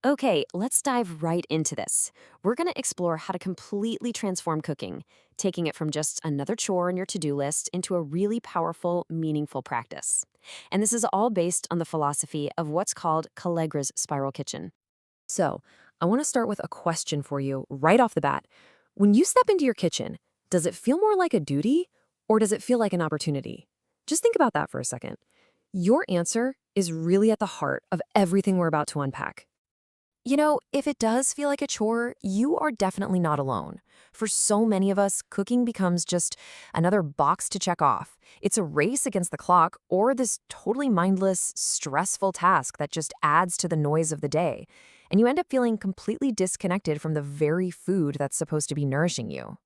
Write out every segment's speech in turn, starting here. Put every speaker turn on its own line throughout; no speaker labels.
Okay, let's dive right into this. We're going to explore how to completely transform cooking, taking it from just another chore on your to do list into a really powerful, meaningful practice. And this is all based on the philosophy of what's called Kalegra's spiral kitchen. So, I want to start with a question for you right off the bat. When you step into your kitchen, does it feel more like a duty or does it feel like an opportunity? Just think about that for a second. Your answer is really at the heart of everything we're about to unpack. If it does feel like a chore, you are definitely not alone. For so many of us, cooking becomes just another box to check off. It's a race against the clock or this totally mindless, stressful task that just adds to the noise of the day. And you end up feeling completely disconnected from the very food that's supposed to be nourishing you.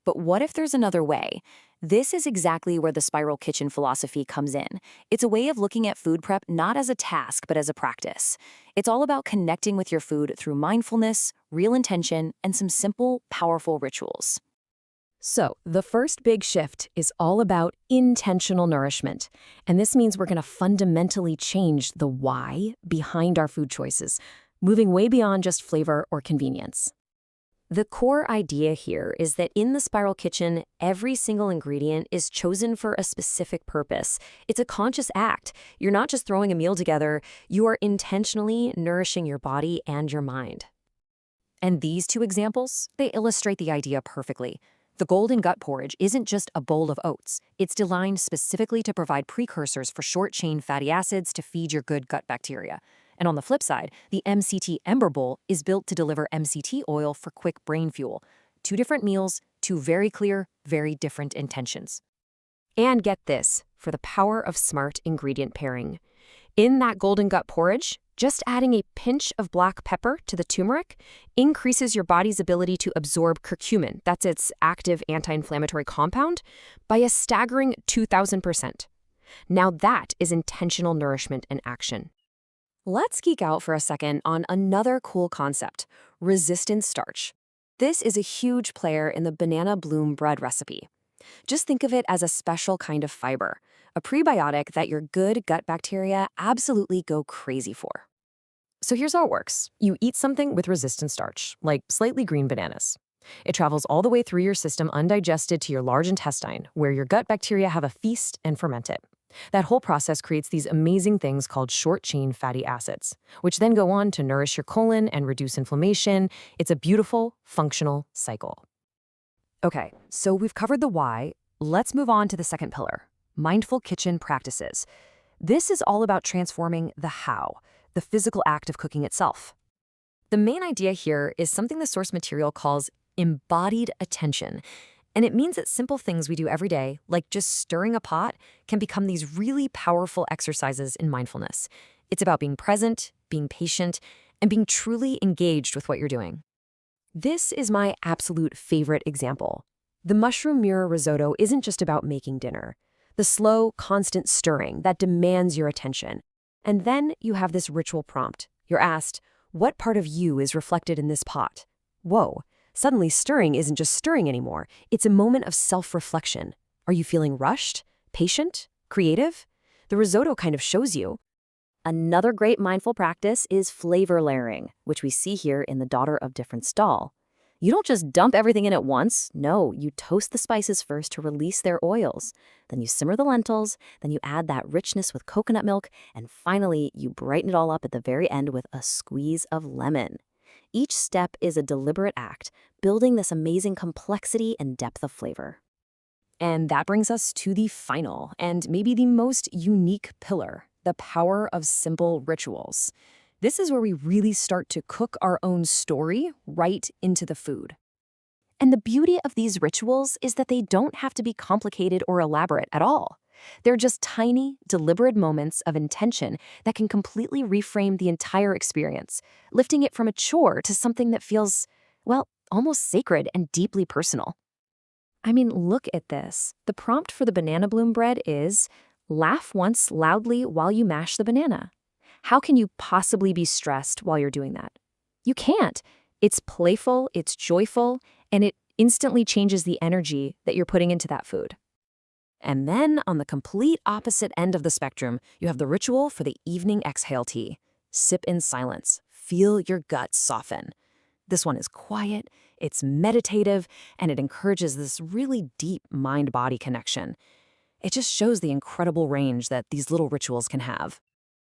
But what if there's another way? This is exactly where the spiral kitchen philosophy comes in. It's a way of looking at food prep not as a task, but as a practice. It's all about connecting with your food through mindfulness, real intention, and some simple, powerful rituals. So, the first big shift is all about intentional nourishment. And this means we're going to fundamentally change the why behind our food choices, moving way beyond just flavor or convenience. The core idea here is that in the spiral kitchen, every single ingredient is chosen for a specific purpose. It's a conscious act. You're not just throwing a meal together, you are intentionally nourishing your body and your mind. And these two examples, they illustrate the idea perfectly. The golden gut porridge isn't just a bowl of oats. It's designed specifically to provide precursors for short-chain fatty acids to feed your good gut bacteria. And on the flip side, the MCT Ember Bowl is built to deliver MCT oil for quick brain fuel. Two different meals, two very clear, very different intentions. And get this, for the power of smart ingredient pairing. In that golden gut porridge, just adding a pinch of black pepper to the turmeric increases your body's ability to absorb curcumin, that's its active anti-inflammatory compound, by a staggering 2,000%. Now that is intentional nourishment in action. Let's geek out for a second on another cool concept, resistant starch. This is a huge player in the banana bloom bread recipe. Just think of it as a special kind of fiber, a prebiotic that your good gut bacteria absolutely go crazy for. So here's how it works. You eat something with resistant starch, like slightly green bananas. It travels all the way through your system undigested to your large intestine, where your gut bacteria have a feast and ferment it. That whole process creates these amazing things called short-chain fatty acids, which then go on to nourish your colon and reduce inflammation. It's a beautiful, functional cycle. Okay, so we've covered the why. Let's move on to the second pillar, mindful kitchen practices. This is all about transforming the how, the physical act of cooking itself. The main idea here is something the source material calls embodied attention. And it means that simple things we do every day, like just stirring a pot, can become these really powerful exercises in mindfulness. It's about being present, being patient, and being truly engaged with what you're doing. This is my absolute favorite example. The mushroom mirror risotto isn't just about making dinner. The slow, constant stirring that demands your attention. And then you have this ritual prompt. You're asked, what part of you is reflected in this pot? Whoa. Suddenly, stirring isn't just stirring anymore. It's a moment of self-reflection. Are you feeling rushed, patient, creative? The risotto kind of shows you. Another great mindful practice is flavor layering, which we see here in the Daughter of Different Stall. You don't just dump everything in at once. No, you toast the spices first to release their oils. Then you simmer the lentils, then you add that richness with coconut milk, and finally, you brighten it all up at the very end with a squeeze of lemon. Each step is a deliberate act, building this amazing complexity and depth of flavor. And that brings us to the final, and maybe the most unique pillar, the power of simple rituals. This is where we really start to cook our own story right into the food. And the beauty of these rituals is that they don't have to be complicated or elaborate at all. They're just tiny, deliberate moments of intention that can completely reframe the entire experience, lifting it from a chore to something that feels, well, almost sacred and deeply personal. I mean, look at this. The prompt for the banana bloom bread is, laugh once loudly while you mash the banana. How can you possibly be stressed while you're doing that? You can't. It's playful, it's joyful, and it instantly changes the energy that you're putting into that food. And then on the complete opposite end of the spectrum, you have the ritual for the evening exhale tea. Sip in silence. feel your gut soften. This one is quiet, it's meditative, and it encourages this really deep mind-body connection. It just shows the incredible range that these little rituals can have.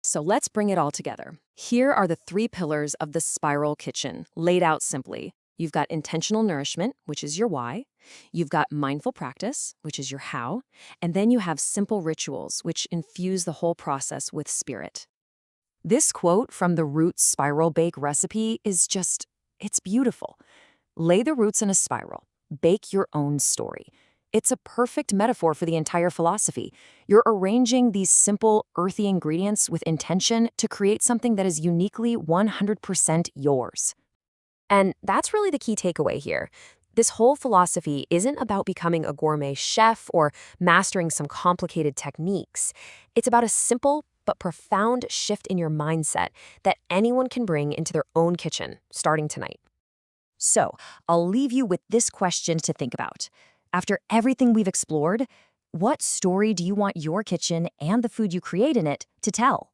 So let's bring it all together. Here are the three pillars of the spiral kitchen, laid out simply. You've got intentional nourishment, which is your why. You've got mindful practice, which is your how. And then you have simple rituals, which infuse the whole process with spirit. This quote from the Roots Spiral Bake recipe is just, it's beautiful. Lay the roots in a spiral. Bake your own story. It's a perfect metaphor for the entire philosophy. You're arranging these simple, earthy ingredients with intention to create something that is uniquely 100% yours. And that's really the key takeaway here. This whole philosophy isn't about becoming a gourmet chef or mastering some complicated techniques. It's about a simple but profound shift in your mindset that anyone can bring into their own kitchen, starting tonight. So, I'll leave you with this question to think about. After everything we've explored, what story do you want your kitchen and the food you create in it to tell?